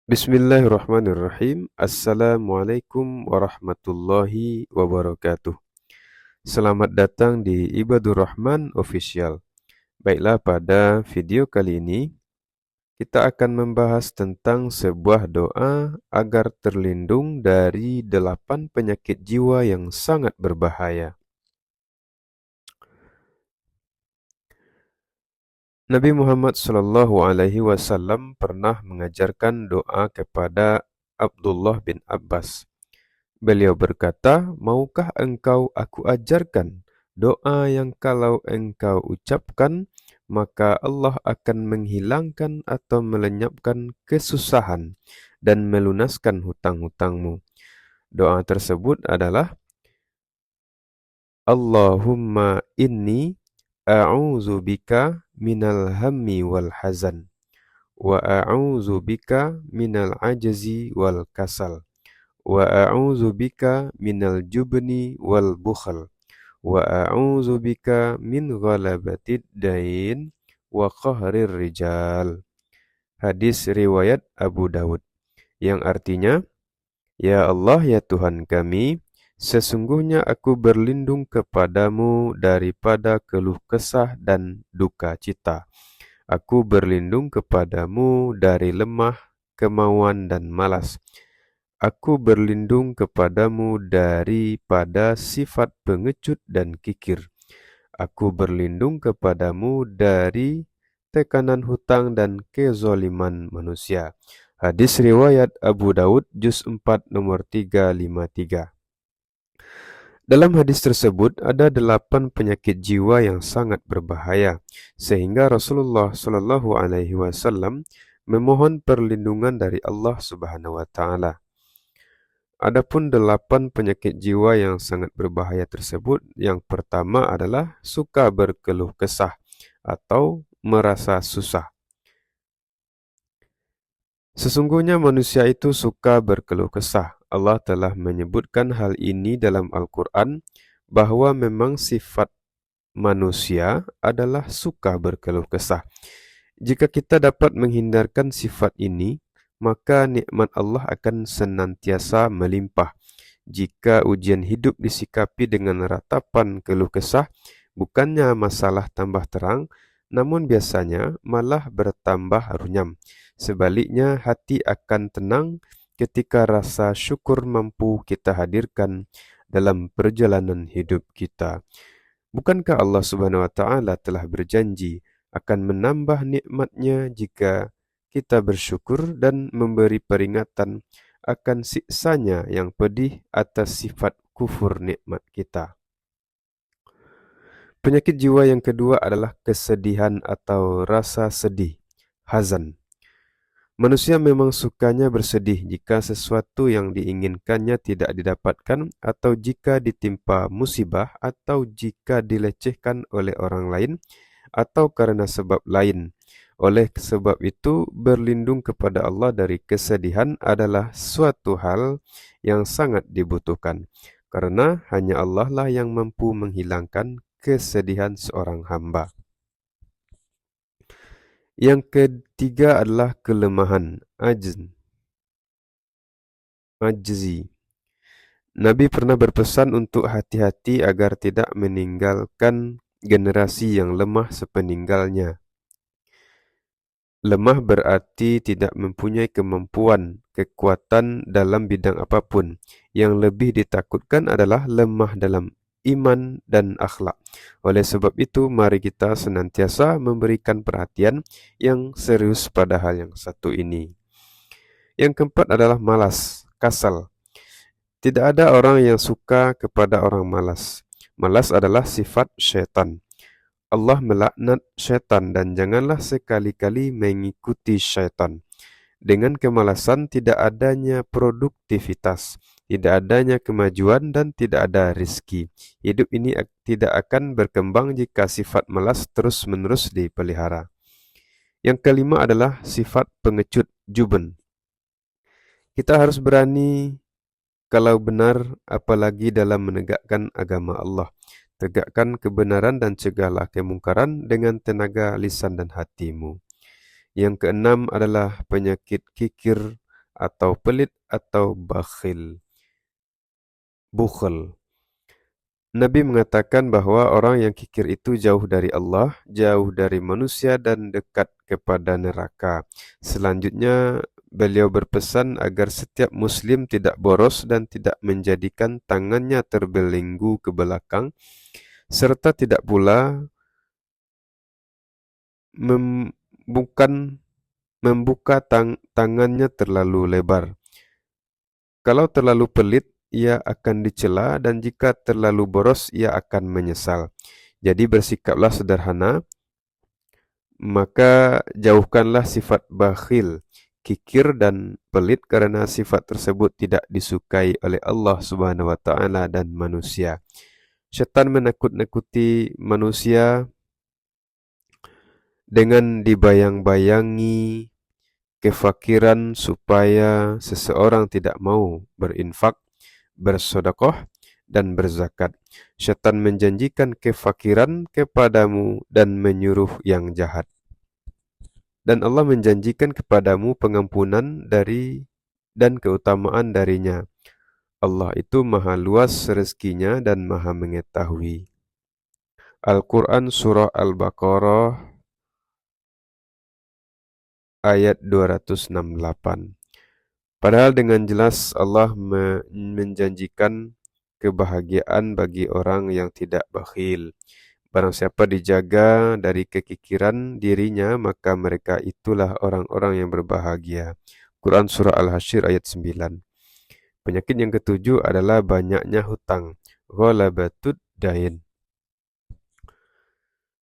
Bismillahirrahmanirrahim. Assalamualaikum warahmatullahi wabarakatuh. Selamat datang di Ibadur Rahman Official. Baiklah, pada video kali ini kita akan membahas tentang sebuah doa agar terlindung dari 8 penyakit jiwa yang sangat berbahaya. Nabi Muhammad SAW pernah mengajarkan doa kepada Abdullah bin Abbas. Beliau berkata, "Maukah engkau aku ajarkan doa yang kalau engkau ucapkan, maka Allah akan menghilangkan atau melenyapkan kesusahan dan melunaskan hutang-hutangmu." Doa tersebut adalah, Allahumma inni a'udzu bika minal hammi wal hazan wa a'udzu bika minal ajzi wal kasal wa a'udzu bika minal jubni wal bukhl wa a'udzu bika min ghalabatid dain wa qahrir rijal. Hadis riwayat Abu Dawud, yang artinya, "Ya Allah, ya Tuhan kami, sesungguhnya aku berlindung kepadamu daripada keluh kesah dan duka cita. Aku berlindung kepadamu dari lemah, kemauan dan malas. Aku berlindung kepadamu daripada sifat pengecut dan kikir. Aku berlindung kepadamu dari tekanan hutang dan kezaliman manusia." Hadis riwayat Abu Daud juz 4 nomor 353. Dalam hadis tersebut ada 8 penyakit jiwa yang sangat berbahaya, sehingga Rasulullah SAW memohon perlindungan dari Allah Subhanahu wa taala. Adapun 8 penyakit jiwa yang sangat berbahaya tersebut, yang pertama adalah suka berkeluh kesah atau merasa susah. Sesungguhnya manusia itu suka berkeluh kesah. Allah telah menyebutkan hal ini dalam Al-Quran, bahwa memang sifat manusia adalah suka berkeluh kesah. Jika kita dapat menghindarkan sifat ini, maka nikmat Allah akan senantiasa melimpah. Jika ujian hidup disikapi dengan ratapan keluh kesah, bukannya masalah tambah terang, namun biasanya malah bertambah runyam. Sebaliknya, hati akan tenang ketika rasa syukur mampu kita hadirkan dalam perjalanan hidup kita. Bukankah Allah Subhanahu wa taala telah berjanji akan menambah nikmat-Nya jika kita bersyukur dan memberi peringatan akan siksanya yang pedih atas sifat kufur nikmat kita. Penyakit jiwa yang kedua adalah kesedihan atau rasa sedih, hazan. Manusia memang sukanya bersedih jika sesuatu yang diinginkannya tidak didapatkan, atau jika ditimpa musibah, atau jika dilecehkan oleh orang lain, atau karena sebab lain. Oleh sebab itu, berlindung kepada Allah dari kesedihan adalah suatu hal yang sangat dibutuhkan, karena hanya Allah lah yang mampu menghilangkan kesedihan seorang hamba. Yang ketiga adalah kelemahan, ajzi. Nabi pernah berpesan untuk hati-hati agar tidak meninggalkan generasi yang lemah sepeninggalnya. Lemah berarti tidak mempunyai kemampuan, kekuatan dalam bidang apapun. Yang lebih ditakutkan adalah lemah dalam iman dan akhlak. Oleh sebab itu, mari kita senantiasa memberikan perhatian yang serius pada hal yang satu ini. Yang keempat adalah malas, kasal. Tidak ada orang yang suka kepada orang malas. Malas adalah sifat syaitan. Allah melaknat syaitan dan janganlah sekali-kali mengikuti syaitan. Dengan kemalasan tidak adanya produktivitas, tidak adanya kemajuan, dan tidak ada rezeki. Hidup ini tidak akan berkembang jika sifat malas terus-menerus dipelihara. Yang kelima adalah sifat pengecut, juben. Kita harus berani kalau benar, apalagi dalam menegakkan agama Allah. Tegakkan kebenaran dan cegahlah kemungkaran dengan tenaga lisan dan hatimu. Yang keenam adalah penyakit kikir atau pelit atau bakhil. Bukhl. Nabi mengatakan bahwa orang yang kikir itu jauh dari Allah, jauh dari manusia dan dekat kepada neraka. Selanjutnya, beliau berpesan agar setiap muslim tidak boros dan tidak menjadikan tangannya terbelenggu ke belakang, serta tidak pula membuka tangannya terlalu lebar. Kalau terlalu pelit, ia akan dicela, dan jika terlalu boros, ia akan menyesal. Jadi bersikaplah sederhana, maka jauhkanlah sifat bakhil, kikir dan pelit karena sifat tersebut tidak disukai oleh Allah Subhanahu wa taala dan manusia. Syaitan menakut-nakuti manusia dengan dibayang-bayangi kefakiran supaya seseorang tidak mau berinfak, bersedekah, dan berzakat. Syaitan menjanjikan kefakiran kepadamu dan menyuruh yang jahat. Dan Allah menjanjikan kepadamu pengampunan dan keutamaan darinya. Allah itu maha luas rezekinya dan maha mengetahui. Al-Quran Surah Al-Baqarah ayat 268. Padahal dengan jelas Allah menjanjikan kebahagiaan bagi orang yang tidak bakhil. Barang siapa dijaga dari kekikiran dirinya, maka mereka itulah orang-orang yang berbahagia. Quran Surah Al-Hasyr ayat 9. Penyakit yang ketujuh adalah banyaknya hutang. Ghalabatud dain.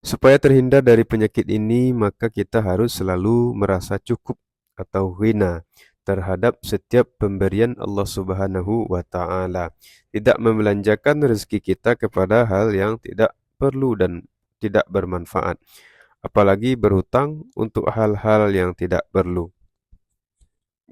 Supaya terhindar dari penyakit ini, maka kita harus selalu merasa cukup atau ghina terhadap setiap pemberian Allah Subhanahu wa taala. Tidak membelanjakan rezeki kita kepada hal yang tidak perlu dan tidak bermanfaat, apalagi berhutang untuk hal-hal yang tidak perlu.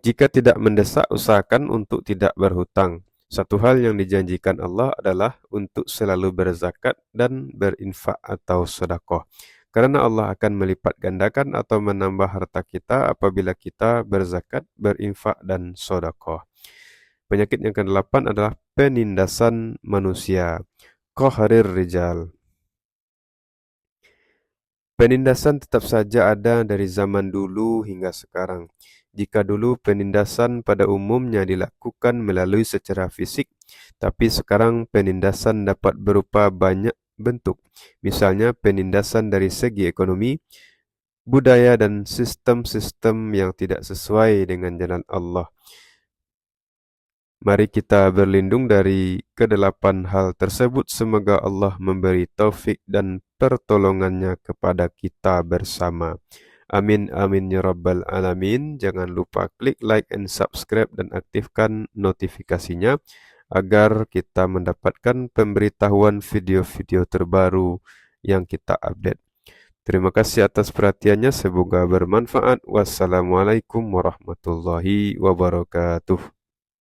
Jika tidak mendesak, usahakan untuk tidak berhutang. Satu hal yang dijanjikan Allah adalah untuk selalu berzakat dan berinfak atau sedekah. Karena Allah akan melipat gandakan atau menambah harta kita apabila kita berzakat, berinfak, dan sedekah. Penyakit yang ke-8 adalah penindasan manusia. Qahrir rijal. Penindasan tetap saja ada dari zaman dulu hingga sekarang. Jika dulu penindasan pada umumnya dilakukan melalui secara fisik, tapi sekarang penindasan dapat berupa banyak bentuk. Misalnya penindasan dari segi ekonomi, budaya, dan sistem-sistem yang tidak sesuai dengan jalan Allah. Mari kita berlindung dari kedelapan hal tersebut. Semoga Allah memberi taufik dan pertolongannya kepada kita bersama. Amin amin ya rabbal alamin. Jangan lupa klik like and subscribe dan aktifkan notifikasinya agar kita mendapatkan pemberitahuan video-video terbaru yang kita update. Terima kasih atas perhatiannya, semoga bermanfaat. Wassalamualaikum warahmatullahi wabarakatuh.